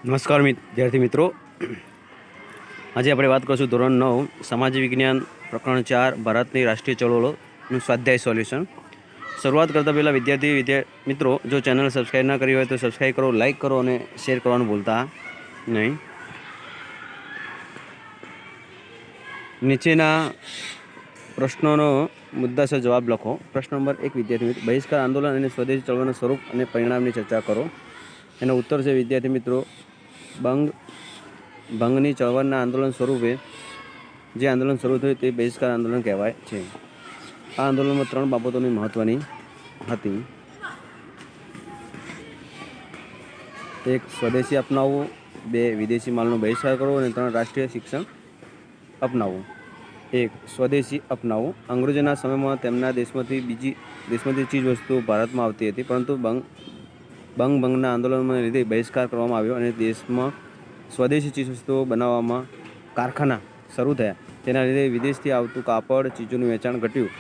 નમસ્કાર વિદ્યાર્થી મિત્રો, આજે આપણે વાત કરીશું ધોરણ 9 સામાજિક વિજ્ઞાન પ્રકરણ 4 ભારતની રાષ્ટ્રીય ચળવળોનું સ્વાધ્યાય સોલ્યુશન. શરૂઆત કરતાં પહેલાં વિદ્યાર્થી મિત્રો, જો ચેનલ સબસ્ક્રાઈબ ના કરી હોય તો સબસ્ક્રાઈબ કરો, લાઇક કરો અને શેર કરવાનું ભૂલતા નહીં. નીચેના પ્રશ્નોનો મુદ્દાસર જવાબ લખો. પ્રશ્ન નંબર 1 વિદ્યાર્થી મિત્રો, બહિષ્કાર આંદોલન અને સ્વદેશી ચળવળનું સ્વરૂપ અને પરિણામની ચર્ચા કરો. એનો ઉત્તર છે વિદ્યાર્થી મિત્રો, ભંગની ચળવળના આંદોલન સ્વરૂપે જે આંદોલન શરૂ થયું તે બહિષ્કાર આંદોલન કહેવાય છે. આ આંદોલનમાં 3 બાબતોની મહત્વની હતી. 1. સ્વદેશી અપનાવવું, 2. વિદેશી માલનો બહિષ્કાર કરવો અને 3. રાષ્ટ્રીય શિક્ષણ અપનાવવું. 1. સ્વદેશી અપનાવવું. અંગ્રેજોના સમયમાં તેમના દેશમાંથી ચીજ વસ્તુઓ ભારતમાં આવતી હતી, પરંતુ ભંગના આંદોલનને લીધે બહિષ્કાર કરવામાં આવ્યો અને દેશમાં સ્વદેશી ચીજવસ્તુઓ બનાવવામાં કારખાના શરૂ થયા. તેના લીધે વિદેશથી આવતું કાપડ ચીજોનું વેચાણ ઘટ્યું.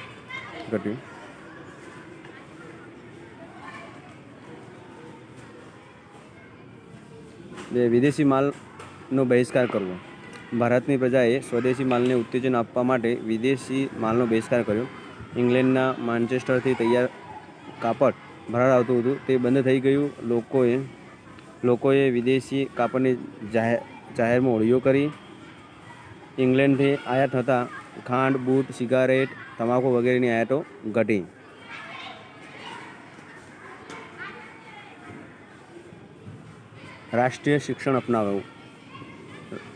વિદેશી માલનો બહિષ્કાર કરવો. ભારતની પ્રજાએ સ્વદેશી માલને ઉત્તેજન આપવા માટે વિદેશી માલનો બહિષ્કાર કર્યો. ઇંગ્લેન્ડના માન્ચેસ્ટરથી તૈયાર કાપડ ભારત આવતું હતું, તે બંધ થઈ ગયું. લોકોએ વિદેશી કાપડની જાહેરમાં હોળીઓ કરી. ઇંગ્લેન્ડથી આયાત થતા ખાંડ, બૂટ, સિગારેટ, તમાકુ વગેરેની આયાતો ઘટી. રાષ્ટ્રીય શિક્ષણ અપનાવવું.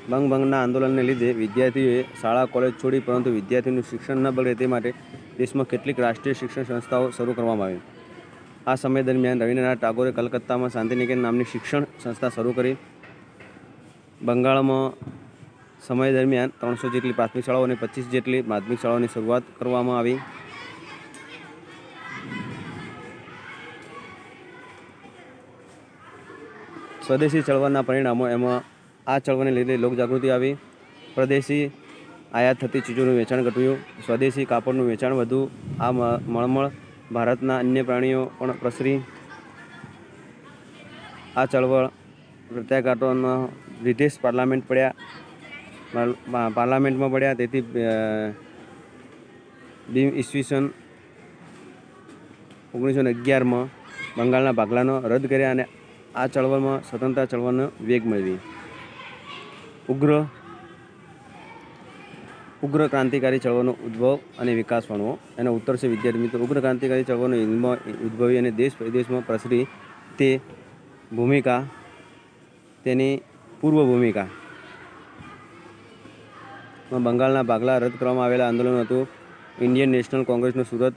ભંગના આંદોલનને લીધે વિદ્યાર્થીઓએ શાળા કોલેજ છોડી, પરંતુ વિદ્યાર્થીઓનું શિક્ષણ ન બગડે તે માટે દેશમાં કેટલીક રાષ્ટ્રીય શિક્ષણ સંસ્થાઓ શરૂ કરવામાં આવી. આ સમય દરમિયાન રવિન્દ્રનાથ ટાગોરે કલકત્તામાં શાંતિનિકેતન નામની શિક્ષણ સંસ્થા શરૂ કરી. બંગાળમાં સમય દરમિયાન 300 જેટલી પ્રાથમિક શાળાઓ અને 25 જેટલી માધ્યમિક શાળાઓની શરૂઆત કરવામાં આવી. સ્વદેશી ચળવળના પરિણામો. એમાં આ ચળવળને લીધે લોકજાગૃતિ આવી. પરદેશી આયાત થતી ચીજોનું વેચાણ ઘટ્યું. સ્વદેશી કાપડનું વેચાણ વધુ. આ મળમળ ભારતના અન્ય પ્રાણીઓ પણ પ્રસરી. આ ચળવળ પ્રત્યાઘાતોનો બ્રિટિશ પાર્લામેન્ટમાં પડ્યા. તેથી ઈસવીસન 1911માં બંગાળના ભાગલાનો રદ કર્યા અને આ ચળવળમાં સ્વતંત્રતા ચળવળનો વેગ મેળવી. ઉગ્ર ક્રાંતિકારી ચળવળનો ઉદ્ભવ અને વિકાસ વર્ણવો. એનો ઉત્તર છે વિદ્યાર્થી મિત્રો, ઉગ્ર ક્રાંતિકારી ચળવળનો ઉદ્ભવી અને દેશ વિદેશમાં પ્રસરી તે ભૂમિકા, તેની પૂર્વ ભૂમિકા બંગાળના ભાગલા રદ કરવામાં આવેલા આંદોલન હતું. ઇન્ડિયન નેશનલ કોંગ્રેસનું સુરત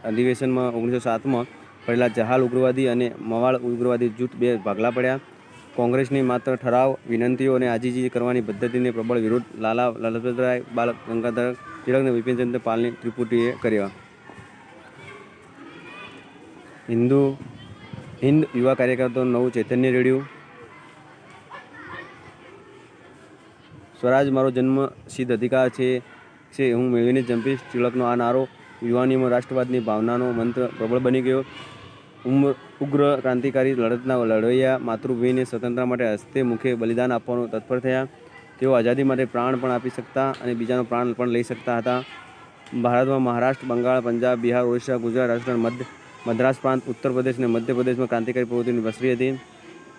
અધિવેશનમાં 1907માં પડેલા જહાલ ઉગ્રવાદી અને મવાળ ઉગ્રવાદી જૂથ 2 ભાગલા પડ્યા. કોંગ્રેસની માત્ર ઠરાવ, વિનંતીઓ અને આજીજી કરવાની પદ્ધતિને પ્રબળ વિરોધ લાલા લજપતરાય, બાલ ગંગાધર તિલક અને બિપિનચંદ્ર પાલની ત્રિપુટીએ કર્યો. હિન્દ યુવા કાર્યકર્તાઓનું નવું ચૈતન્ય રેડ્યું. સ્વરાજ મારો જન્મસિદ્ધ અધિકાર છે, હું મેળવીને જંપીશ. તિલકનો આ નારો યુવાનીઓમાં રાષ્ટ્રવાદની ભાવનાનો મંત્ર પ્રબળ બની ગયો. ઉગ્ર ક્રાંતિકારી લડતના લડવૈયા માતૃભૂમિને સ્વતંત્રતા માટે હસ્તે મુખે બલિદાન આપવાનું તત્પર થયા. તેઓ આઝાદી માટે પ્રાણ પણ આપી શકતા અને બીજાનો પ્રાણ પણ લઈ શકતા હતા. ભારતમાં મહારાષ્ટ્ર, બંગાળ, પંજાબ, બિહાર, ઓડિશા, ગુજરાત, રાજસ્થાન, મદ્રાસ પ્રાંત, ઉત્તર પ્રદેશ અને મધ્યપ્રદેશમાં ક્રાંતિકારી પ્રવૃત્તિની પ્રસરી હતી.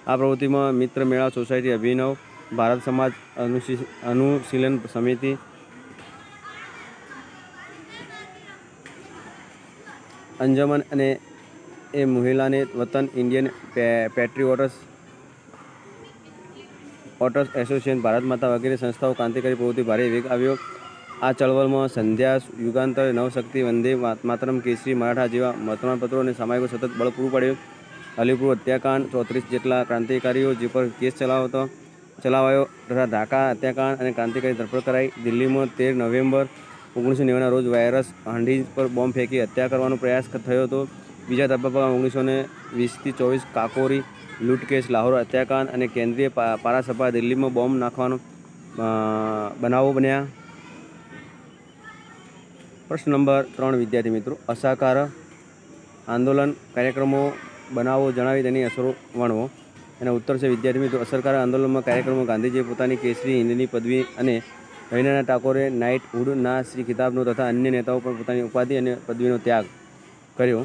આ પ્રવૃત્તિમાં મિત્ર મેળા સોસાયટી, અભિનવ ભારત સમાજ, અનુશીલન સમિતિ, અંજમન અને એ મહિલાને વતન, ઇન્ડિયન પેટ્રિયોટ્સ એસોસિએશન, ભારત માતા વગેરે સંસ્થાઓ ક્રાંતિકારી પ્રવૃત્તિ ભારે વેગ આવ્યો. આ ચળવળમાં સંધ્યા, યુગાંતર, નવશક્તિ, વંદે માતરમ, કેસરી, મરાઠા જેવા વર્તમાનપત્રો અને સામયિકો સતત બળ પૂરું પાડ્યું. અલીપુર હત્યાકાંડ, 34 જેટલા ક્રાંતિકારીઓ જે પર કેસ ચલાવાયો તથા ઢાકા હત્યાકાંડ અને ક્રાંતિકારી ધરપકડ કરાઈ. દિલ્હીમાં 13 નવેમ્બર 1990ના રોજ વાયરસ હાંડી પર બોમ્બ ફેંકી હત્યા કરવાનો પ્રયાસ થયો હતો. બીજા તબક્કામાં 1920-24 કાકોરી લૂંટ કેસ, લાહોર હત્યાકાંડ અને કેન્દ્રીય પારાસભા દિલ્હીમાં બોમ્બ નાખવાનો બનાવો બન્યા. પ્રશ્ન નંબર 3 વિદ્યાર્થી મિત્રો, અસહકાર આંદોલન કાર્યક્રમો બનાવો જણાવી તેની અસરો વર્ણવો. એનો ઉત્તર છે વિદ્યાર્થી મિત્રો અસરકારક આંદોલનમાં કાર્યક્રમો ગાંધીજીએ પોતાની કેસરી હિન્દની પદવી અને રવીન્દ્રનાથ ટાગોરે નાઇટહુડના શ્રી ખિતાબનો તથા અન્ય નેતાઓ પણ પોતાની ઉપાધિ અને પદવીનો ત્યાગ કર્યો.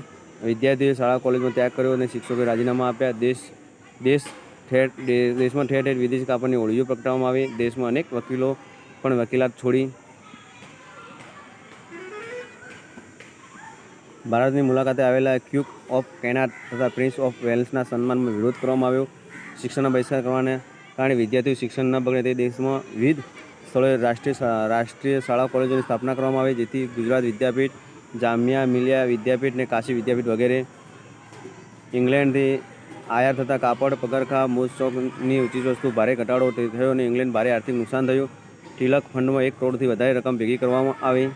વિદ્યાર્થીઓએ શાળા કોલેજમાં ત્યાગ કર્યો અને શિક્ષકોએ રાજીનામા આપ્યા. દેશમાં ઠેર ઠેર વિદેશી કાપડની હોળીઓ પ્રગટાવવામાં આવી. દેશમાં અનેક વકીલો પણ વકીલાત છોડી ભારતની મુલાકાતે આવેલા ડ્યુક ઓફ કેનાટ તથા પ્રિન્સ ઓફ વેલ્સના સન્માનમાં વિરોધ કરવામાં આવ્યો. શિક્ષણના બહિષ્કાર કરવાને કારણે વિદ્યાર્થીઓ શિક્ષણ ન બગડે તે દેશમાં વિવિધ સ્થળોએ રાષ્ટ્રીય શાળા કોલેજોની સ્થાપના કરવામાં આવી, જેથી ગુજરાત વિદ્યાપીઠ, જામિયા મિલિયા વિદ્યાપીઠ અને કાશી વિદ્યાપીઠ વગેરે. ઇંગ્લેન્ડથી આયાત થતા કાપડ, પગરખાં, મોજશોખની ચીજવસ્તુ ભારે ઘટાડો થયો અને ઇંગ્લેન્ડ ભારે આર્થિક નુકસાન થયું. ટિલક ફંડમાં 1 કરોડથી વધારે રકમ ભેગી કરવામાં આવી.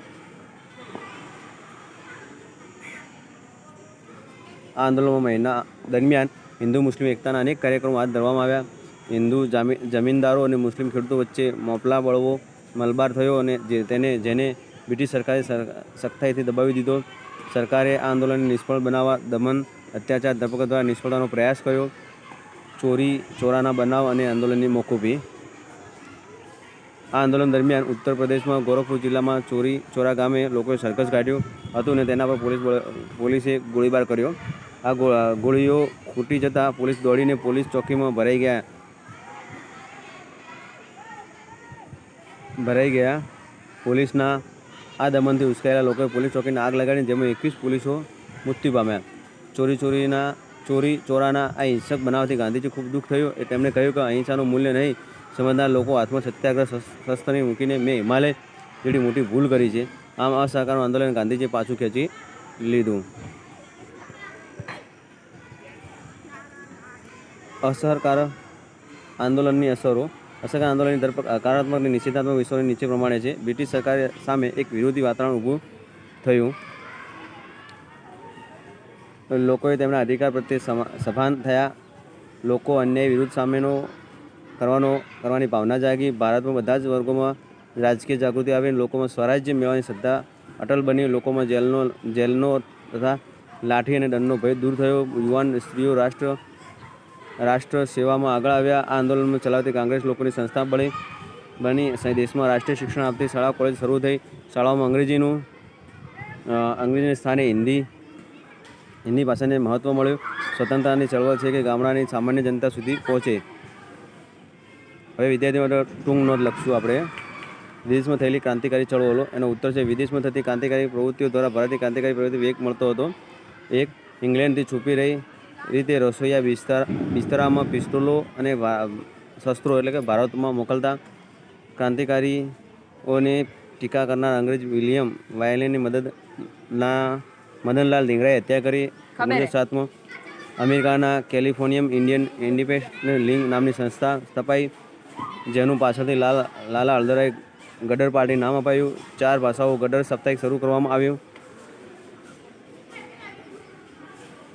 આ આંદોલનમાં મહિના દરમિયાન હિન્દુ મુસ્લિમ એકતાના અનેક કાર્યક્રમો હાથ ધરવામાં આવ્યા. હિન્દુ જમીનદારો અને મુસ્લિમ ખેડૂતો વચ્ચે મોપલા બળવો મલબાર થયો અને જેને બ્રિટિશ સરકારે સખ્તાઈથી દબાવી દીધો. સરકારે આ આંદોલનને નિષ્ફળ બનાવવા દમન, અત્યાચાર, ધરપકડ દ્વારા નિષ્ફળતાનો પ્રયાસ કર્યો. ચોરાના બનાવ અને આંદોલનની મોકૂફી. આ આંદોલન દરમિયાન ઉત્તર પ્રદેશમાં ગોરખપુર જિલ્લામાં ચોરા ગામે લોકોએ સરઘસ કાઢ્યું હતું અને તેના પર પોલીસે ગોળીબાર કર્યો. આ ગોળીઓ ખૂટી જતાં પોલીસ દોડીને પોલીસ ચોકીમાં ભરાઈ ગયા. પોલીસના આ દમનથી ઉશ્કેરાયેલા લોકોએ પોલીસ ચોકીને આગ લગાડી, જેમાં 21 પોલીસો મૃત્યુ પામ્યા. ચોરાના આ હિંસક બનાવથી ગાંધીજી ખૂબ દુઃખ થયું. તેમણે કહ્યું કે અહિંસાનું મૂલ્ય નહીં સમજનાર લોકો હાથમાં સત્યાગ્રહ શસ્ત્રની મૂકીને મેં હિમાલય જેવી મોટી ભૂલ કરી છે. આમ અસહકારનું આંદોલન ગાંધીજીએ પાછું ખેંચી લીધું. અસહકાર આંદોલનની અસરો. અસહકાર આંદોલનની હકારાત્મક અને નિષેધાત્મક વિષયોની નીચે પ્રમાણે છે. બ્રિટિશ સરકાર સામે એક વિરોધી વાતાવરણ ઊભું થયું. લોકોએ તેમના અધિકાર પ્રત્યે સભાન થયા. લોકો અન્યાય વિરુદ્ધ સામનો કરવાની ભાવના જાગી. ભારતમાં બધા જ વર્ગોમાં રાજકીય જાગૃતિ આવી. લોકોમાં સ્વરાજ્ય મેળવવાની શ્રદ્ધા અટલ બની. લોકોમાં જેલનો તથા લાઠી અને દંડનો ભય દૂર થયો. યુવાન સ્ત્રીઓ રાષ્ટ્ર સેવામાં આગળ આવ્યા. આ આંદોલનમાં ચલાવતી કોંગ્રેસ લોકોની સંસ્થા બની. દેશમાં રાષ્ટ્રીય શિક્ષણ આપતી શાળા કોલેજ શરૂ થઈ. શાળાઓમાં અંગ્રેજીને સ્થાને હિન્દી ભાષાને મહત્ત્વ મળ્યું. સ્વતંત્રતાની ચળવળ છે કે ગામડાની સામાન્ય જનતા સુધી પહોંચે. હવે વિદ્યાર્થીઓ માટે ટૂંક નોંધ લખશું આપણે. વિદેશમાં થયેલી ક્રાંતિકારી ચળવળો. એનો ઉત્તર છે વિદેશમાં થતી ક્રાંતિકારી પ્રવૃત્તિઓ દ્વારા ભારતની ક્રાંતિકારી પ્રવૃત્તિ વેગ મળતો હતો. 1. ઇંગ્લેન્ડથી છુપી રીતે રસોઈયા બિસ્તરામાં પિસ્તોલો અને શસ્ત્રો એટલે કે ભારતમાં મોકલતા. ક્રાંતિકારીઓને ટીકા કરનાર અંગ્રેજ વિલિયમ વાયલેની મદનલાલ ધીંગરાએ હત્યા કરી. 1907માં અમેરિકાના કેલિફોર્નિયમ ઇન્ડિયન ઇન્ડિપેન્ડન્ટ લીગ નામની સંસ્થા સ્થપાઈ, જેનું પાછળથી લાલા હળદરાય ગદર પાર્ટી નામ અપાયું. 4 ભાષાઓ ગદર સાપ્તાહિક શરૂ કરવામાં આવ્યું.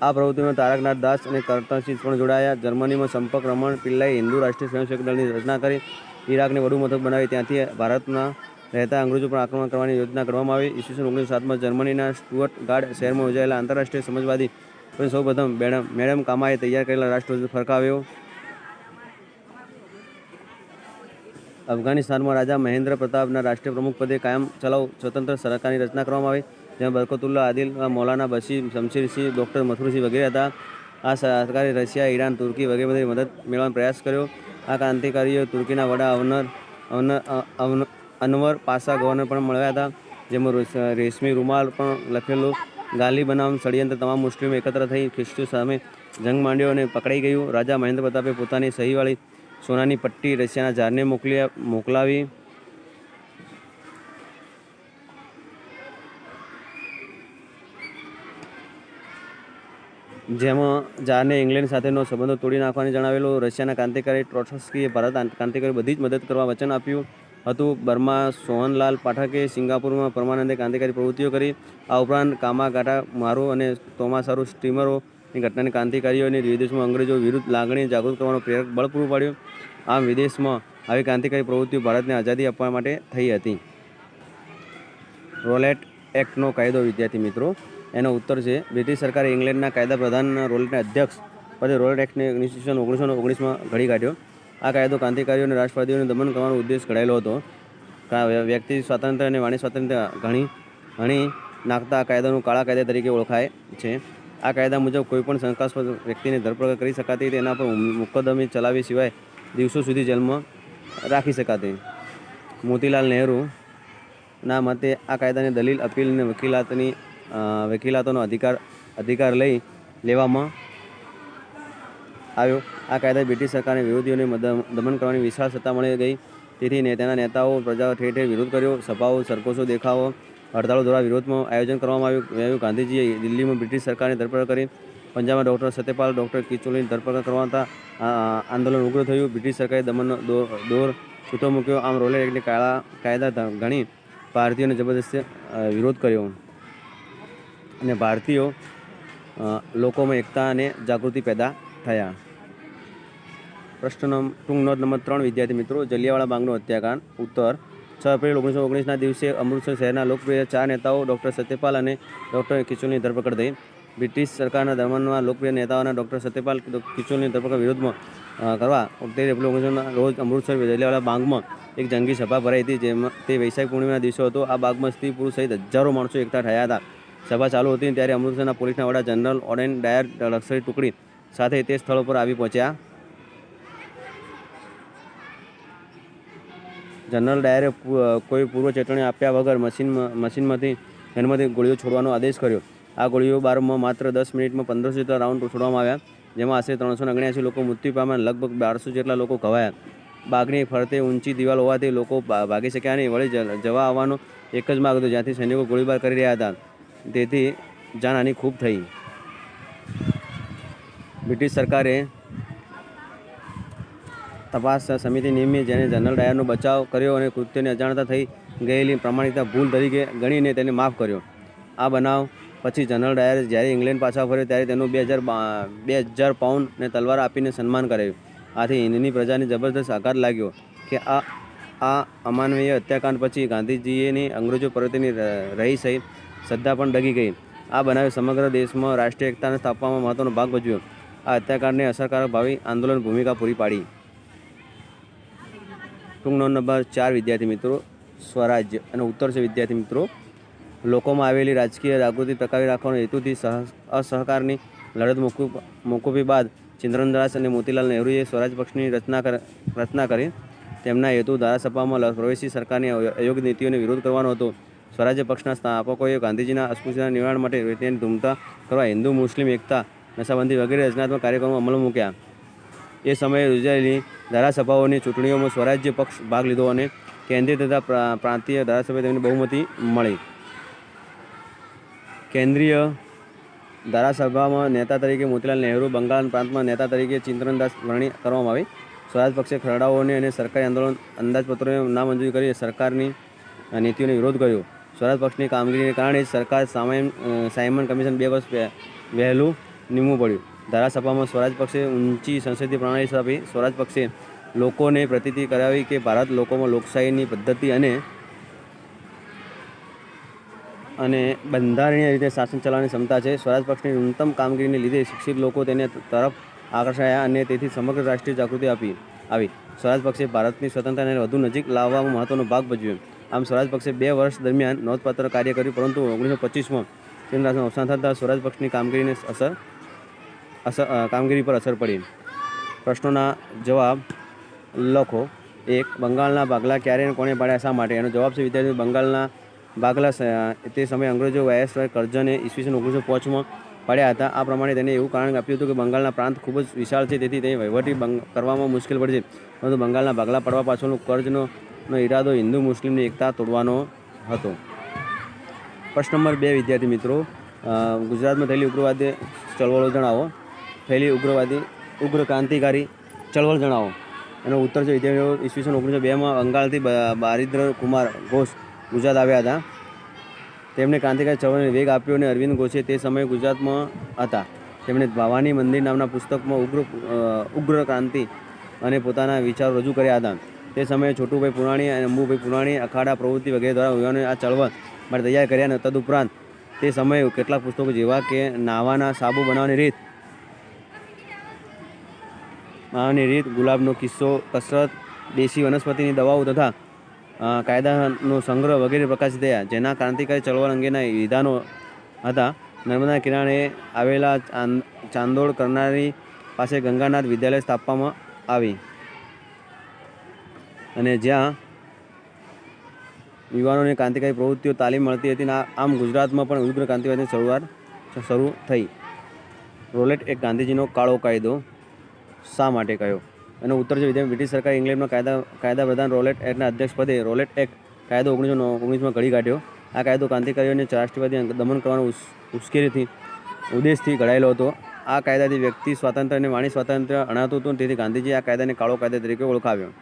આ પ્રવૃત્તિમાં તારકનાથ દાસ અને કરણસિંહ પણ જોડાયા. જર્મનીમાં ચંપક રમણ પિલ્લાઈ હિન્દુ રાષ્ટ્રીય સ્વયંસેવક દળની રચના કરી. ઈરાકને વડુ મથક બનાવી ત્યાંથી ભારતમાં રહેતા અંગ્રેજો પર આક્રમણ કરવાની યોજના ઘડવામાં આવી. ઈસવીસન 1907માં જર્મનીના સ્ટુઅર્ટગાર્ડ શહેરમાં યોજાયેલા આંતરરાષ્ટ્રીય સમાજવાદી પણ સૌપ્રથમ મેડમ કામાએ તૈયાર કરેલા રાષ્ટ્રધ્વજ ફરકાવ્યો. અફઘાનિસ્તાનમાં રાજા મહેન્દ્ર પ્રતાપના રાષ્ટ્રીય પ્રમુખ પદે કાયમ ચલાઉ સ્વતંત્ર સરકારની રચના કરવામાં આવી, જેમાં બરકતુલ્લા, આદિલ, મૌલાના બશીર, શમશેરસિંહ, ડૉક્ટર મથુરસિંહ વગેરે હતા. આ સરકારે રશિયા, ઈરાન, તુર્કી વગેરેમાંથી મદદ મેળવવાનો પ્રયાસ કર્યો. આ ક્રાંતિકારીઓ તુર્કીના વડા અનવર પાશા ગવર્નર પણ મળ્યા હતા, જેમાં રેશમી રૂમાલ પણ લખેલું. ગાલી બનાવવાનું ષડયંત્ર. તમામ મુસ્લિમો એકત્ર થઈ ખ્રિસ્તીઓ સામે જંગ માંડ્યો અને પકડાઈ ગયું. રાજા મહેન્દ્ર પ્રતાપે પોતાની સહીવાળી સોનાની પટ્ટી રશિયાના ઝારને મોકલાવી. જેમાં ઝારને ઇંગ્લેન્ડ સાથેનો સંબંધો તોડી નાખવાની જણાવેલું. રશિયાના ક્રાંતિકારી ટ્રોટ્સ્કીએ ભારત ક્રાંતિકારીઓ બધી જ મદદ કરવા વચન આપ્યું હતું. બર્મા સોહનલાલ પાઠકે, સિંગાપુરમાં પરમાનંદે ક્રાંતિકારી પ્રવૃત્તિઓ કરી. આ ઉપરાંત કામાગાટા મારુ અને તોમાસારુ સ્ટીમરોની ઘટનાને ક્રાંતિકારીઓને વિદેશમાં અંગ્રેજો વિરુદ્ધ લાગણી જાગૃત કરવાનું પ્રેરક બળ પૂરું પાડ્યું. આમ વિદેશમાં આવી ક્રાંતિકારી પ્રવૃત્તિઓ ભારતને આઝાદી આપવા માટે થઈ હતી. રોલેટ એક્ટનો કાયદો. વિદ્યાર્થી મિત્રો, એનો ઉત્તર છે બ્રિટિશ સરકારે ઇંગ્લેન્ડના કાયદા પ્રધાન રોલેટને અધ્યક્ષ પછી રોયલ એક્ટને ઈસવીસન 1919માં ઘડી કાઢ્યો. આ કાયદો ક્રાંતિકારીઓ અને રાષ્ટ્રવાદીઓને દમન કરવાનો ઉદ્દેશ ઘડાયેલો હતો. વ્યક્તિ સ્વાતંત્ર્ય અને વાણી સ્વાતંત્ર્ય ઘણી નાખતા આ કાયદાનું કાળા કાયદા તરીકે ઓળખાય છે. આ કાયદા મુજબ કોઈપણ શંકાસ્પદ વ્યક્તિને ધરપકડ કરી શકાતી, તેના પર મુકદ્દમે ચલાવી સિવાય દિવસો સુધી જેલમાં રાખી શકાતી. મોતીલાલ નહેરુના મતે આ કાયદાને દલીલ, અપીલ અને વકીલાતનો અધિકાર લઈ લેવામાં આવ્યો. આ કાયદા બ્રિટિશ સરકારને વિરોધીઓને દમન કરવાની વિશાળ સત્તા મળી ગઈ. તેથી તેના નેતાઓ પ્રજાઓ ઠેર ઠેર વિરોધ કર્યો. સભાઓ, સરઘસો, દેખાવો, હડતાળો દ્વારા વિરોધમાં આયોજન કરવામાં આવ્યું. ગાંધીજીએ દિલ્હીમાં બ્રિટિશ સરકારની ધરપકડ કરી. પંજાબમાં ડૉક્ટર સત્યપાલ, ડૉક્ટર કિચલુની ધરપકડ કરવાતા આંદોલન ઉગ્ર થયું. બ્રિટિશ સરકારે દમનનો દોર છૂટો મૂક્યો. આમ રોયલ એક્ટની કાયદા ઘણી ભારતીયોને જબરદસ્ત વિરોધ કર્યો અને ભારતીયો લોકોમાં એકતા અને જાગૃતિ પેદા થયા. પ્રશ્ન ટૂંક નોંધ નંબર 3 વિદ્યાર્થી મિત્રો, જલિયાવાલા બાગનો હત્યાકાંડ. ઉત્તર: 6 એપ્રિલ 1919ના દિવસે અમૃતસર શહેરના લોકપ્રિય 4 નેતાઓ ડૉક્ટર સત્યપાલ અને ડૉક્ટર કિચલુની ધરપકડ થઈ. બ્રિટિશ સરકારના દમનમાં લોકપ્રિય નેતાઓના ડૉક્ટર સત્યપાલ કિચલુની ધરપકડ વિરોધમાં કરવા 13 એપ્રિલ 1919ના રોજ અમૃતસર જલિયાવાલા બાગમાં એક જંગી સભા ભરાઈ હતી. જેમાં તે વૈશાખ પૂર્ણિમાના દિવસો હતો. આ બાગમાં સ્ત્રી પુરુષ સહિત હજારો માણસો એકઠા થયા હતા. સભા ચાલુ હતી ત્યારે અમૃતસરના પોલીસના વડા જનરલ ઓડેન ડાયર લશ્કરી ટુકડી સાથે તે સ્થળ પર આવી પહોંચ્યા. જનરલ ડાયરે કોઈ પૂર્વ ચેતવણી આપ્યા વગર મશીનમાંથી ગોળીઓ છોડવાનો આદેશ કર્યો. આ ગોળીઓ બારમાં માત્ર 10 મિનિટમાં 1500 જેટલા રાઉન્ડ છોડવામાં આવ્યા, જેમાં આશરે 379 લોકો મૃત્યુ પામ્યા અને લગભગ 1200 જેટલા લોકો ઘવાયા. બાગની ફરતે ઊંચી દિવાલ હોવાથી લોકો ભાગી શક્યા નહીં. વળી જવા આવવાનો એક જ માર્ગ હતો જ્યાંથી સૈનિકો ગોળીબાર કરી રહ્યા હતા. તેથી જાનહાનિ ખૂબ થઈ. બ્રિટિશ સરકારે તપાસ સમિતિ નિયમી, જેને જનરલ ડાયરનો બચાવ કર્યો અને કૃત્યને અજાણતા થઈ ગયેલી પ્રામાણિકતા ભૂલ તરીકે ગણીને તેને માફ કર્યો. આ બનાવ પછી જનરલ ડાયરે જ્યારે ઇંગ્લેન્ડ પાછા ફર્યો ત્યારે તેનું 2000 પાઉન્ડ ને તલવાર આપીને સન્માન કરાયું. આથી હિન્દની પ્રજાને જબરદસ્ત આઘાત લાગ્યો કે આ અમાનવીય હત્યાકાંડ પછી ગાંધીજીની અંગ્રેજો પ્રત્યેની રહી સહી શ્રદ્ધા પણ ડગી ગઈ. આ બનાવે સમગ્ર દેશમાં રાષ્ટ્રીય એકતાને સ્થાપવામાં મહત્વનો ભાગ ભજવ્યો. આ હત્યાકાંડને અસરકારક ભાવિ આંદોલન ભૂમિકા પૂરી પાડી. ટૂંક નોંધ નંબર 4 વિદ્યાર્થી મિત્રો, સ્વરાજ્ય. અને ઉત્તર છે વિદ્યાર્થી મિત્રો, લોકોમાં આવેલી રાજકીય જાગૃતિ ટકાવી રાખવાના હેતુથી અસહકારની લડત મોકૂફી બાદ ચિત્રનદાસ અને મોતીલાલ નહેરુએ સ્વરાજ પક્ષની રચના કરી. તેમના હેતુ ધારાસભામાં પ્રવેશી સરકારની અયોગ્ય નીતિઓનો વિરોધ કરવાનો હતો. સ્વરાજ્ય પક્ષના સ્થાપકોએ ગાંધીજીના અસ્પૃશ્યતાના નિવારણ માટે તેની ધૂમતા કરવા હિન્દુ મુસ્લિમ એકતા, નશાબંધી વગેરે રચનાત્મક કાર્યક્રમો અમલમાં મૂક્યા. એ સમયે યોજાયેલી ધારાસભાઓની ચૂંટણીઓમાં સ્વરાજ્ય પક્ષ ભાગ લીધો અને કેન્દ્રીય તથા પ્રાંતીય ધારાસભાએ તેમને બહુમતી મળી. કેન્દ્રીય ધારાસભામાં નેતા તરીકે મોતીલાલ નહેરુ, બંગાળ પ્રાંતમાં નેતા તરીકે ચિત્રનદાસ વરણી કરવામાં આવી. સ્વરાજ પક્ષે ખરડાઓને અને સરકારી અંદાજપત્રોને નામંજૂર કરી સરકારની નીતિઓનો વિરોધ કર્યો. સ્વરાજ પક્ષની કામગીરીને કારણે જ સરકાર સાયમન કમિશન 2 વર્ષ વહેલું નીમવું પડ્યું. ધારાસભામાં સ્વરાજ પક્ષે ઊંચી સંસદીય પ્રણાલી સ્થાપી. સ્વરાજ પક્ષે લોકોને પ્રતીતિ કરાવી કે ભારત લોકોમાં લોકશાહીની પદ્ધતિ અને બંધારણીય રીતે શાસન ચલાવવાની ક્ષમતા છે. સ્વરાજ પક્ષની ન્યૂનતમ કામગીરીને લીધે શિક્ષિત લોકો તેને તરફ આકર્ષાયા અને તેથી સમગ્ર રાષ્ટ્રીય જાગૃતિ આવી. સ્વરાજ પક્ષે ભારતની સ્વતંત્રતાને વધુ નજીક લાવવામાં મહત્વનો ભાગ ભજવ્યો. આમ સ્વરાજ પક્ષે 2 વર્ષ દરમિયાન નોંધપાત્ર કાર્ય કર્યું, પરંતુ 1925માં ચિત્રનદાસનું અવસાન થતાં સ્વરાજ પક્ષની કામગીરી પર અસર પડી. પ્રશ્નોના જવાબ લખો. 1. બંગાળના ભાગલા ક્યારે અને કોણે પાડ્યા, શા માટે? એનો જવાબ છે વિદ્યાર્થીઓ, બંગાળના ભાગલા તે સમયે અંગ્રેજો વાયસરોય કરઝને ઈસવીસન 1905માં પાડ્યા હતા. આ પ્રમાણે તેને એવું કારણ આપ્યું હતું કે બંગાળના પ્રાંત ખૂબ જ વિશાળ છે, તેથી તે વહીવટી કરવામાં મુશ્કેલ પડશે. પરંતુ બંગાળના ભાગલા પાડવા પાછળનો કર્જનો ઈરાદો હિન્દુ મુસ્લિમની એકતા તોડવાનો હતો. પ્રશ્ન નંબર 2 વિદ્યાર્થી મિત્રો, ગુજરાતમાં થયેલી ઉગ્રવાદી ચળવળો જણાવો. થયેલી ઉગ્ર ક્રાંતિકારી ચળવળ જણાવો. એનો ઉત્તર છે વિદ્યાર્થીઓ, ઈસવીસન 1902માં બંગાળથી બારિન્દ્ર કુમાર ઘોષ ગુજરાત આવ્યા હતા. તેમણે ક્રાંતિકારી ચળવળને વેગ આપ્યો અને અરવિંદ ઘોષે તે સમયે ગુજરાતમાં હતા. તેમણે ભવાની મંદિર નામના પુસ્તકમાં ઉગ્ર ક્રાંતિ અને પોતાના વિચારો રજૂ કર્યા હતા. તે સમયે છોટુભાઈ પુરાણી અને અંબુભાઈ પુરાણી અખાડા પ્રવૃત્તિ વગેરે દ્વારા યુવાનોને આ ચળવળ માટે તૈયાર કર્યા. અને તદુપરાંત તે સમયે કેટલાક પુસ્તકો જેવા કે નાહવાના સાબુ બનાવવાની રીત માનવની રીત, ગુલાબનો કિસ્સો, કસરત, દેશી વનસ્પતિની દવાઓ તથા કાયદાનો સંગ્રહ વગેરે પ્રકાશિત થયા, જેના ક્રાંતિકારી ચળવળ અંગેના વિધાનો હતા. નર્મદા કિનારે આવેલા ચાંદોડ કરનારી પાસે ગંગાનાથ વિદ્યાલય સ્થાપવામાં આવી અને જ્યાં યુવાનોને ક્રાંતિકારી પ્રવૃત્તિઓ તાલીમ મળતી હતી. આમ ગુજરાતમાં પણ ઉગ્ર ક્રાંતિવાદની શરૂઆત શરૂ થઈ. રોલેટ એક્ટ ગાંધીજીનો કાળો કાયદો શા માટે કહ્યો? એનો ઉત્તર છે બ્રિટિશ સરકારે ઇંગ્લેન્ડમાં કાયદા પ્રધાન રોલેટ એક્ટના અધ્યક્ષ પદે રોલેટ એક્ટ કાયદો 1919માં ઘડી કાઢ્યો. આ કાયદો ક્રાંતિકારીઓને રાષ્ટ્રવાદી દમન કરવાનો ઉદ્દેશથી ઘડાયેલો હતો. આ કાયદાથી વ્યક્તિ સ્વાતંત્ર્ય અને વાણી સ્વાતંત્ર્ય અણાતું હતું. તેથી ગાંધીજીએ આ કાયદાને કાળો કાયદો તરીકે ઓળખાવ્યો.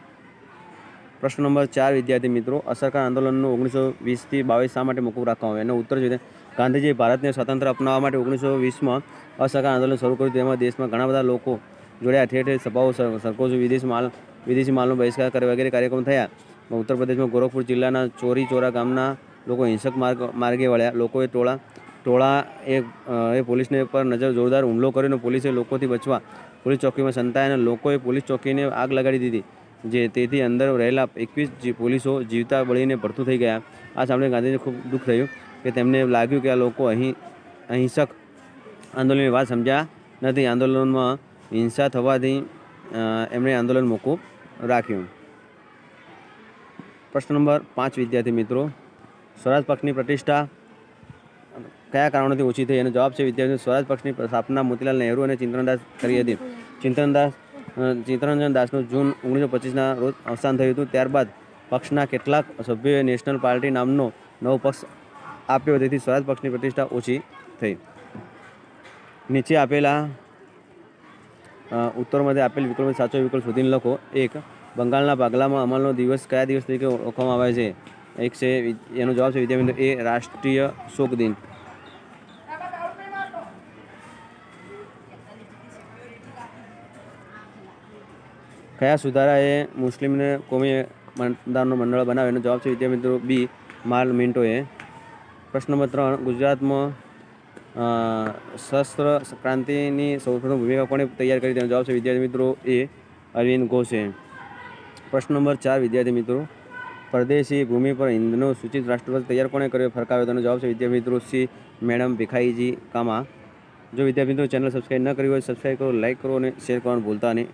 પ્રશ્ન નંબર 4 વિદ્યાર્થી મિત્રો, અસરકારક આંદોલનનો 1920થી 22 શા માટે મોકૂફ રાખવામાં આવ્યો? એનો ઉત્તર છે ગાંધીજીએ ભારતને સ્વતંત્ર અપનાવવા માટે 1920માં અસરકારક આંદોલન શરૂ કર્યું. તેમાં દેશમાં ઘણા બધા લોકો જોડ્યા, ઠેર ઠેર સભાઓ, સરકોશો, વિદેશી માલનો બહિષ્કાર વગેરે કાર્યક્રમો થયા. ઉત્તર પ્રદેશમાં ગોરખપુર જિલ્લાના ચોરી ચોરા ગામના લોકો હિંસક માર્ગે વળ્યા. લોકોએ ટોળાએ પોલીસને પર જોરદાર હુમલો કર્યો. પોલીસે લોકોથી બચવા પોલીસ ચોકીમાં સંતાયા અને લોકોએ પોલીસ ચોકીને આગ લગાડી દીધી, તેથી અંદર રહેલા 21 પોલીસો જીવતા બળીને ભડથું થઈ ગયા. આ સાંભળીને ગાંધીજીને ખૂબ દુઃખ થયું કે તેમને લાગ્યું કે આ લોકો અહિંસક આંદોલનની વાત સમજ્યા નથી. આંદોલનમાં હિંસા થવાથી એમણે આંદોલન મોકૂફ રાખ્યું. પ્રશ્ન નંબર 5 વિદ્યાર્થી મિત્રો, સ્વરાજ પક્ષની પ્રતિષ્ઠા કયા કારણોથી ઓછી થઈ? એનો જવાબ છે વિદ્યાર્થીઓ, સ્વરાજ પક્ષની સ્થાપના મોતીલાલ નહેરુ અને ચિત્તરંજન દાસ કરી હતી. ચિત્તરંજન દાસનું જૂન 1925ના રોજ અવસાન થયું હતું. ત્યારબાદ પક્ષના કેટલાક સભ્યોએ નેશનલ પાર્ટી નામનો નવો પક્ષ આપ્યો, તેથી સ્વરાજ પક્ષની પ્રતિષ્ઠા ઓછી થઈ. નીચે આપેલા ઉત્તરોમાંથી આપેલ વિકલ્પોમાંથી સાચો વિકલ્પ શોધીને લખો. 1. બંગાળના ભાગલામાં અમલનો દિવસ કયા દિવસ તરીકે ઓળખવામાં આવે છે? એક છે, એનો જવાબ છે વિદ્યાર્થી મિત્રો એ રાષ્ટ્રીય શોક દિન. કયા સુધારાએ મુસ્લિમને કોમી મતદારનો મંડળ બનાવ્યો? એનો જવાબ છે વિદ્યાર્થી મિત્રો બી માર્લ મિન્ટોએ. પ્રશ્ન નંબર 3, ગુજરાતમાં સશસ્ત્ર ક્રાંતિની સૌપ્રથમ ભૂમિકા કોણે તૈયાર કરી? તેનો જવાબ છે વિદ્યાર્થી મિત્રો એ અરવિંદ ઘોષે. પ્રશ્ન નંબર 4 વિદ્યાર્થી મિત્રો, પરદેશી ભૂમિ પર હિંદનો સૂચિત રાષ્ટ્રધ્વજ તૈયાર કોણે ફરકાવ્યો? તેનો જવાબ છે વિદ્યાર્થી મિત્રો સી મેડમ ભીખાઈજી કામા. જો વિદ્યાર્થી મિત્રો ચેનલ સબસ્ક્રાઈબ ન કરી હોય સબસ્ક્રાઈબ કરો, લાઈક કરો અને શેર કરવાનું ભૂલતા નહીં.